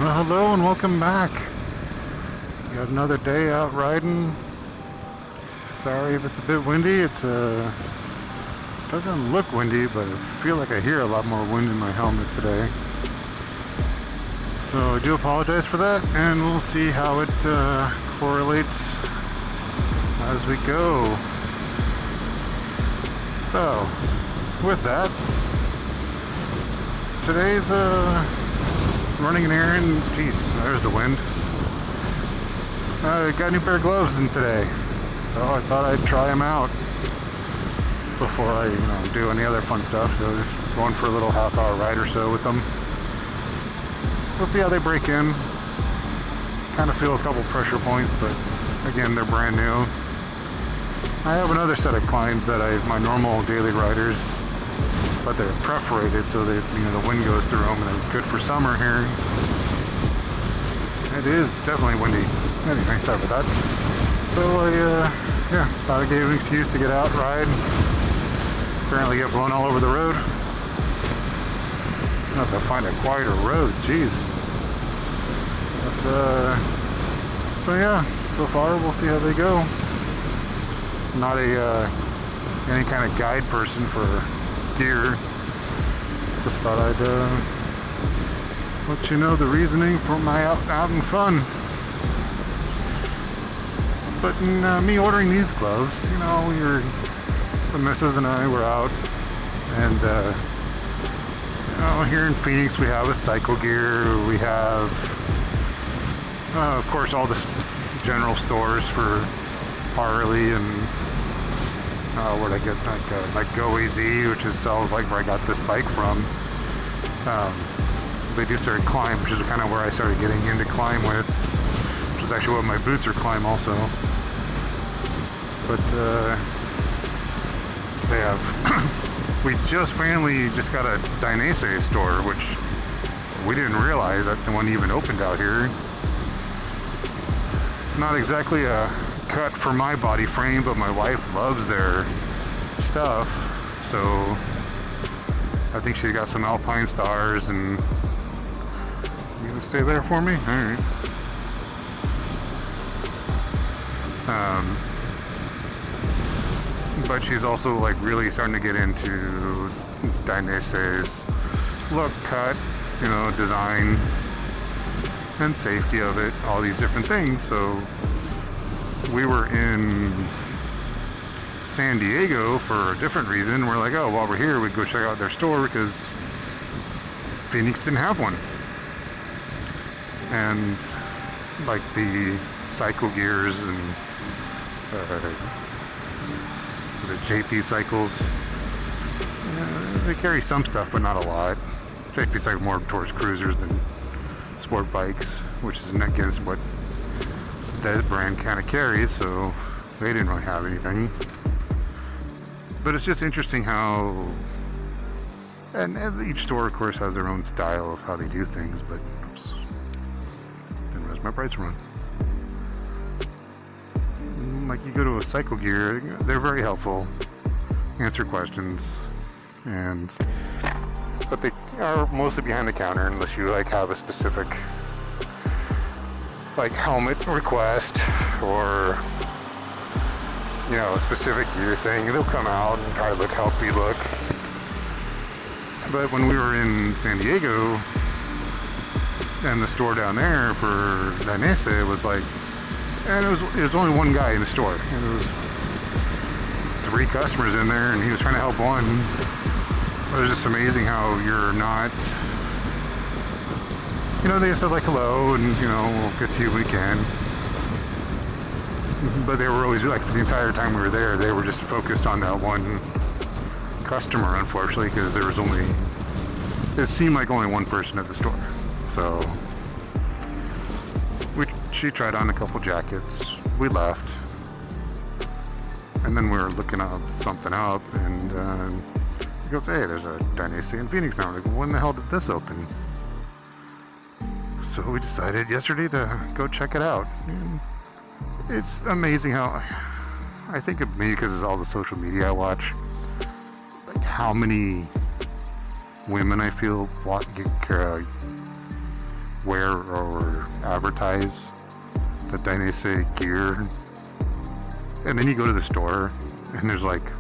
Well, hello and welcome back. You got another day out riding. Sorry if it's a bit windy. Doesn't look windy, but I feel like I hear a lot more wind in my helmet today. So I do apologize for that, and we'll see how it correlates as we go. So, with that, today's running an errand. Jeez, there's the wind. I got a new pair of gloves in today, so I thought I'd try them out before I, do any other fun stuff. So just going for a little half-hour ride or so with them. We'll see how they break in. Kind of feel a couple pressure points, but again, they're brand new. I have another set of climbs that my normal daily riders, but they're perforated so that the wind goes through them, and they're good for summer here. It is definitely windy. Anyway, sorry about that. So I thought I gave an excuse to get out, ride. Apparently get blown all over the road. I have to find a quieter road, jeez. But so far we'll see how they go. Not any kind of guide person for gear. Just thought I'd let you know the reasoning for my out and fun. But in me ordering these gloves, the missus and I were out, and here in Phoenix we have a Cycle Gear. We have, of course, all the general stores for Harley and. Where'd I get like Go Easy, which sells like where I got this bike from. They do start climb, which is kind of where I started getting into climb with, which is actually what my boots are climb also. But they have. We finally got a Dainese store, which we didn't realize that the one even opened out here. Not exactly a cut for my body frame, but my wife loves their stuff, so I think she's got some Alpine Stars. And you gonna stay there for me? All right. But she's also like really starting to get into Dainese's look, cut, design and safety of it, all these different things. So we were in San Diego for a different reason. We're like, while we're here, we'd go check out their store because Phoenix didn't have one. And like the Cycle Gears and was it JP Cycles? They carry some stuff, but not a lot. JP Cycle more towards cruisers than sport bikes, which is against what this brand kind of carries, so they didn't really have anything. But it's just interesting how, and each store of course has their own style of how they do things, but oops, didn't realize my price run. Like you go to a Cycle Gear, they're very helpful, answer questions, but they are mostly behind the counter unless you have a specific helmet request or a specific gear thing. They'll come out and try to help you look. But when we were in San Diego and the store down there for Dainese, it was and it was only one guy in the store, and there was 3 customers in there, and he was trying to help one. It was just amazing how you're not. They said hello and, we'll get to you when we can. But they were always for the entire time we were there, they were just focused on that one customer, unfortunately, because it seemed like only one person at the store. So, she tried on a couple jackets, we left. And then we were looking something up, and he goes, hey, there's a Dainese in Phoenix now. I'm like, when the hell did this open? So we decided yesterday to go check it out. And it's amazing how, I think of me because it's all the social media I watch, how many women I feel wear or advertise the Dainese gear. And then you go to the store and there's like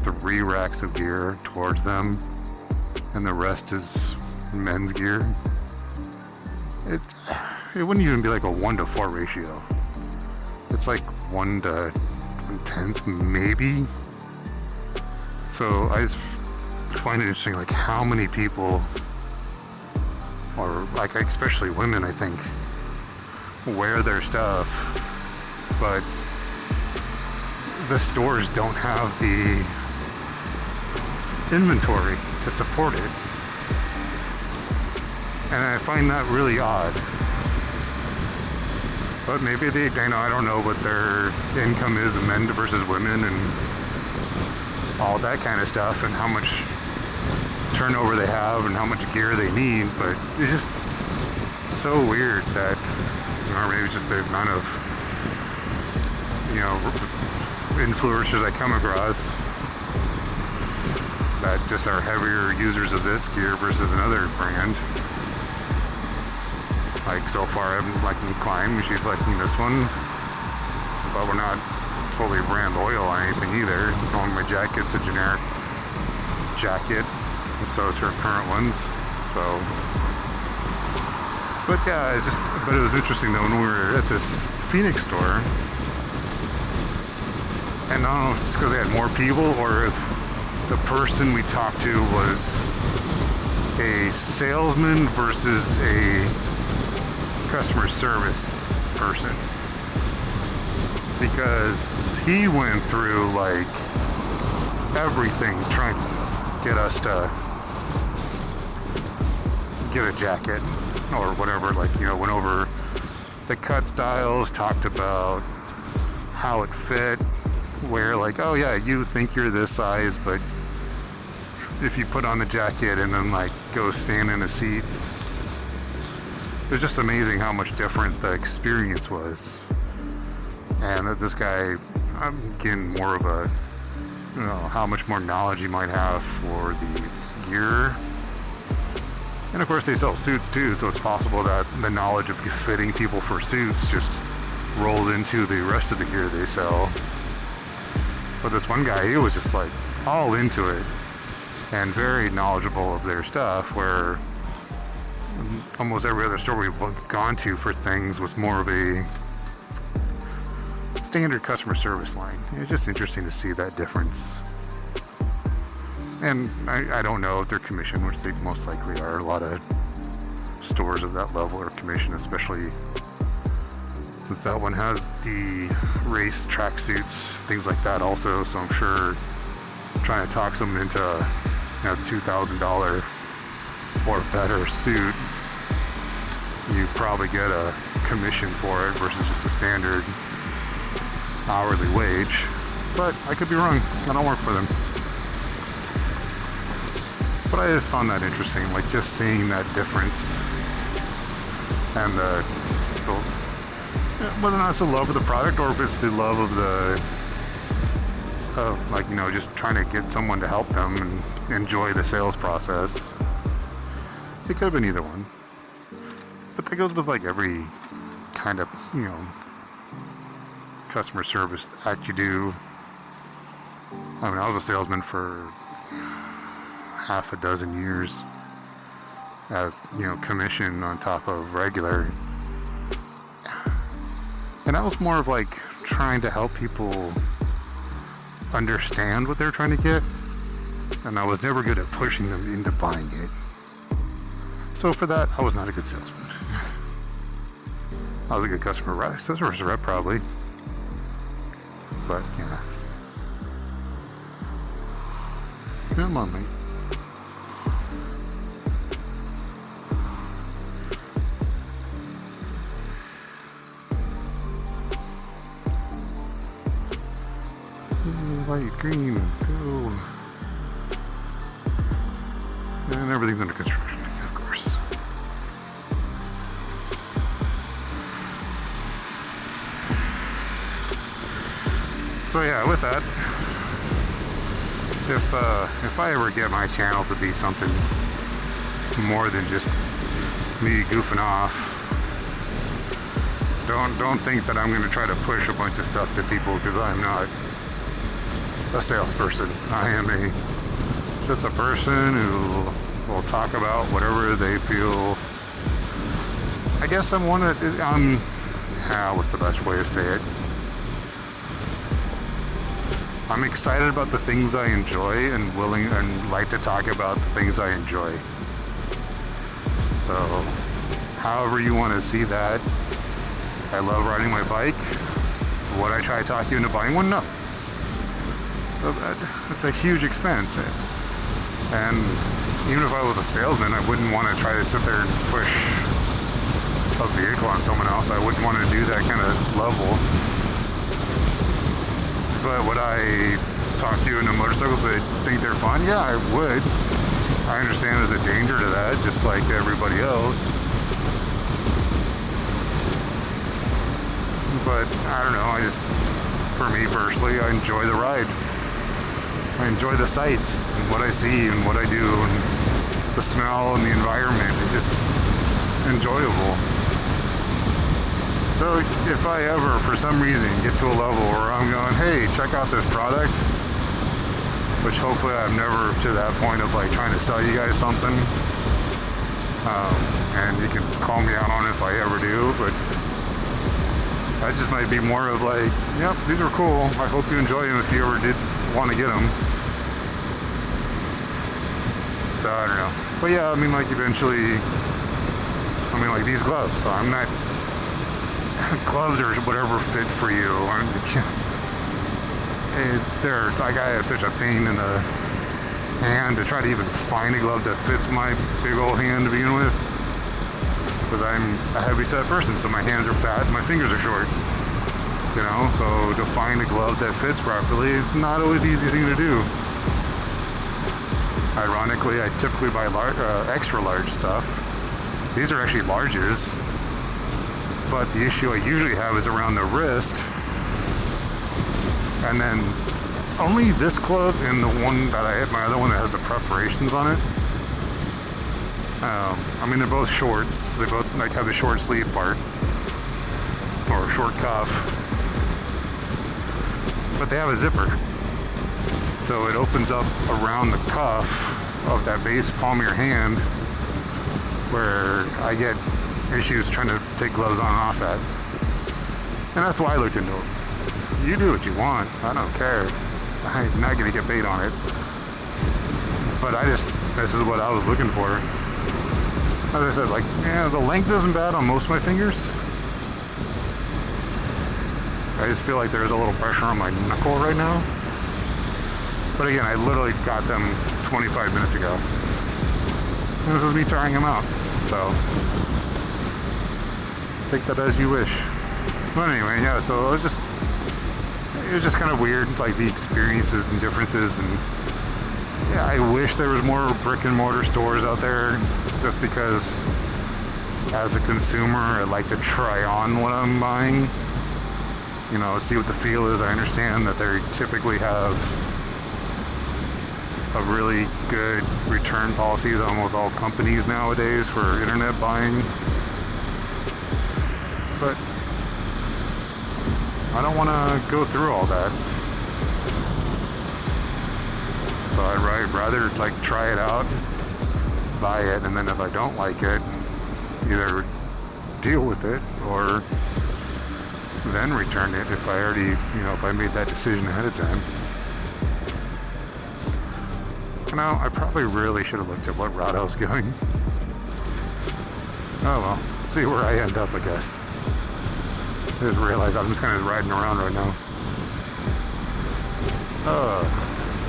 3 racks of gear towards them, and the rest is men's gear. It wouldn't even be like a 1-to-4 ratio. It's like 1 to 1/10 maybe. So I just find it interesting, like how many people, or like especially women, I think, wear their stuff, but the stores don't have the inventory to support it. And I find that really odd. But maybe I don't know what their income is, men versus women and all that kind of stuff, and how much turnover they have and how much gear they need, but it's just so weird that, or maybe just the amount of, influencers I come across that just are heavier users of this gear versus another brand. Like so far I'm liking Climb, she's liking this one, but we're not totally brand loyal on anything either. My jacket's a generic jacket, and so is her current ones. So, but yeah, but it was interesting though when we were at this Phoenix store, and I don't know if it's because they had more people or if the person we talked to was a salesman versus a customer service person, because he went through like everything trying to get us to get a jacket or whatever, went over the cut styles, talked about how it fit, where like, oh yeah, you think you're this size, but if you put on the jacket and then like go stand in a seat, it's just amazing how much different the experience was. And that this guy, I'm getting more of a, how much more knowledge he might have for the gear. And of course they sell suits too, so it's possible that the knowledge of fitting people for suits just rolls into the rest of the gear they sell. But this one guy, he was just like all into it and very knowledgeable of their stuff, where almost every other store we've gone to for things was more of a standard customer service line. It's just interesting to see that difference. And I don't know if they're commissioned, which they most likely are. A lot of stores of that level are commissioned, especially since that one has the race track suits, things like that also. So I'm sure trying to talk someone into a $2,000 or better suit, you probably get a commission for it versus just a standard hourly wage. But I could be wrong. I don't work for them. But I just found that interesting, like just seeing that difference, and whether or not it's the love of the product or if it's the love of just trying to get someone to help them and enjoy the sales process. It could have been either one. But that goes with like every kind of, customer service act you do. I mean, I was a salesman for half a dozen years as, commission on top of regular. And I was more of like trying to help people understand what they're trying to get. And I was never good at pushing them into buying it. So for that, I was not a good salesman. I was a good customer rep probably. But, yeah. Come on, mate. Light green, go. And everything's under construction, of course. So yeah, with that, if I ever get my channel to be something more than just me goofing off. Don't think that I'm going to try to push a bunch of stuff to people, because I'm not a salesperson. I am just a person who will talk about whatever they feel. I guess what's the best way to say it? I'm excited about the things I enjoy and willing and like to talk about the things I enjoy. So, however you want to see that. I love riding my bike. Would I try to talk you into buying one? No. It's a huge expense. And even if I was a salesman, I wouldn't want to try to sit there and push a vehicle on someone else. I wouldn't want to do that kind of level. But would I talk you into motorcycles that think they're fun? Yeah, I would. I understand there's a danger to that, just like everybody else. But I don't know, for me personally, I enjoy the ride. I enjoy the sights and what I see and what I do and the smell and the environment. It's just enjoyable. So if I ever, for some reason, get to a level where I'm going, hey, check out this product, which hopefully I'm never to that point of like trying to sell you guys something, and you can call me out on it if I ever do, but that just might be more of like, yep, these are cool, I hope you enjoy them if you ever did want to get them. So I don't know. But yeah, I mean, like eventually, like these gloves, so I'm not, gloves or whatever fit for you. It's there. Like I have such a pain in the hand to try to even find a glove that fits my big old hand to begin with. Because I'm a heavy-set person, so my hands are fat and my fingers are short. You know, so to find a glove that fits properly is not always the easiest thing to do. Ironically, I typically buy extra large stuff. These are actually larges. But the issue I usually have is around the wrist. And then only this glove and the one that I hit, my other one that has the perforations on it. I mean, they're both shorts. They both like have the short sleeve part or short cuff, but they have a zipper, so it opens up around the cuff of that base palm of your hand, where I get issues trying to take gloves on and off at. And that's why I looked into it. You do what you want. I don't care. I'm not gonna get paid on it. But this is what I was looking for. As I said, like, yeah, the length isn't bad on most of my fingers. I just feel like there's a little pressure on my knuckle right now. But again, I literally got them 25 minutes ago. And this is me trying them out. So, take that as you wish. But anyway, yeah, so it was just kind of weird, like the experiences and differences. And yeah, I wish there was more brick and mortar stores out there, just because as a consumer, I like to try on what I'm buying. You know, see what the feel is. I understand that they typically have a really good return policies on almost all companies nowadays for internet buying. But I don't want to go through all that. So I'd rather like try it out, buy it, and then if I don't like it, either deal with it or then return it if I already, if I made that decision ahead of time. Now, I probably really should have looked at what route I was going. Oh well, see where I end up, I guess. I just realized I'm just kind of riding around right now.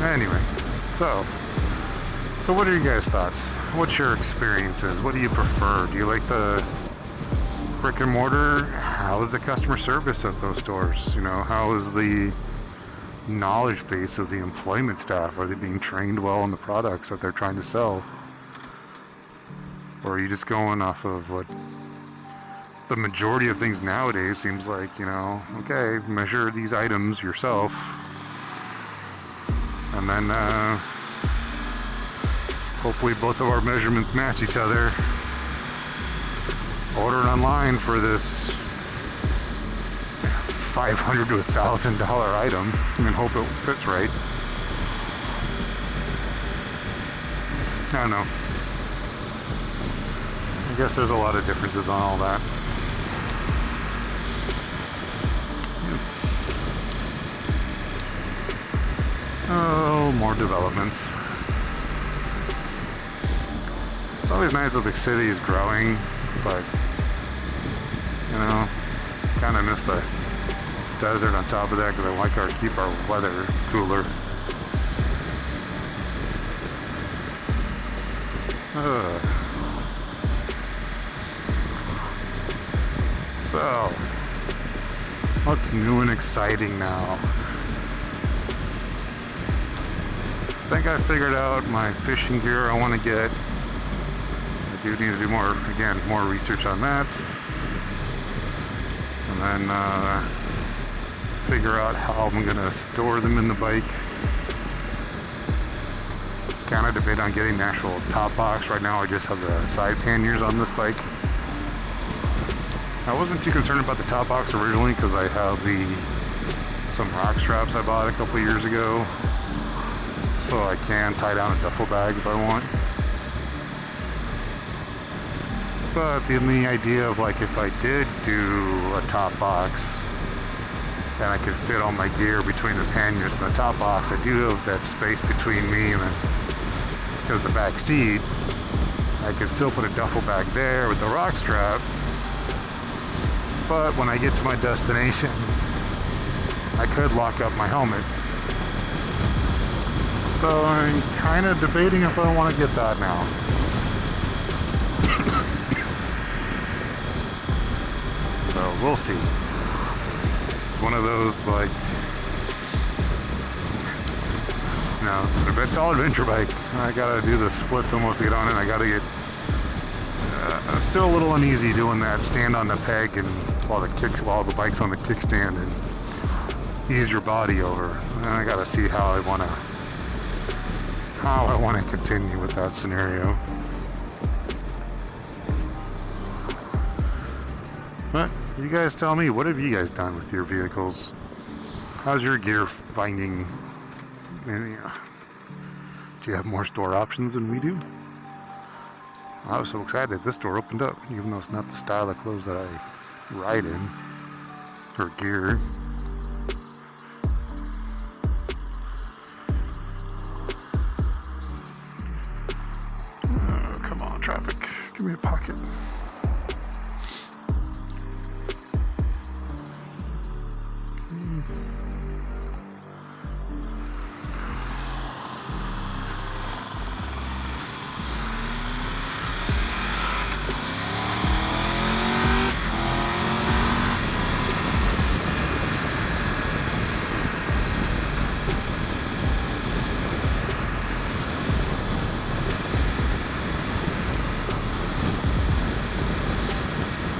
Anyway, so what are you guys' thoughts? What's your experiences? What do you prefer? Do you like the brick and mortar? How is the customer service at those stores? How is the knowledge base of the employment staff? Are they being trained well on the products that they're trying to sell? Or are you just going off of what the majority of things nowadays seems like, okay, measure these items yourself and then Hopefully both of our measurements match each other. Ordering online for this $500 to $1,000 item and hope it fits right. I don't know. I guess there's a lot of differences on all that. Oh, more developments. It's always nice that the city's growing, but, you know, kind of miss the desert on top of that because I like to keep our weather cooler. So, what's new and exciting now? I think I figured out my fishing gear I want to get. I do need to do more research on that. And then figure out how I'm going to store them in the bike. Kind of debate on getting the actual top box. Right now I just have the side panniers on this bike. I wasn't too concerned about the top box originally because I have some rock straps I bought a couple years ago. So I can tie down a duffel bag if I want. But then the idea of like if I did do a top box and I could fit all my gear between the panniers and the top box, I do have that space between me and because the back seat, I could still put a duffel bag there with the rock strap. But when I get to my destination, I could lock up my helmet. So I'm kind of debating if I want to get that now. So we'll see. It's one of those like, you know, it's an all adventure bike. I gotta do the splits almost to get on it. I gotta get. I'm still a little uneasy doing that. Stand on the peg and while the bike's on the kickstand and ease your body over. And I gotta see how I want to continue with that scenario. But you guys tell me, what have you guys done with your vehicles? How's your gear finding? Do you have more store options than we do? I was so excited this store opened up, even though it's not the style of clothes that I ride in or gear. Oh, come on, traffic. Give me a pocket.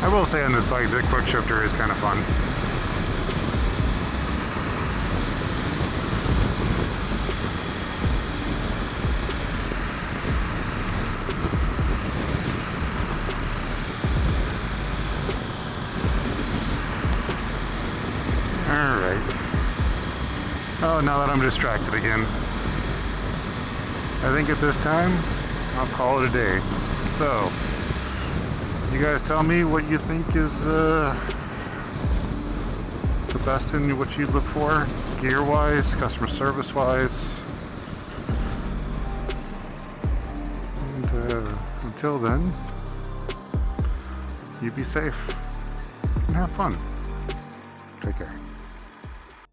I will say on this bike, the quick shifter is kind of fun. Alright. Oh, now that I'm distracted again. I think at this time, I'll call it a day. So, you guys tell me what you think is the best in what you look for, gear-wise, customer service-wise. And until then, you be safe and have fun. Take care.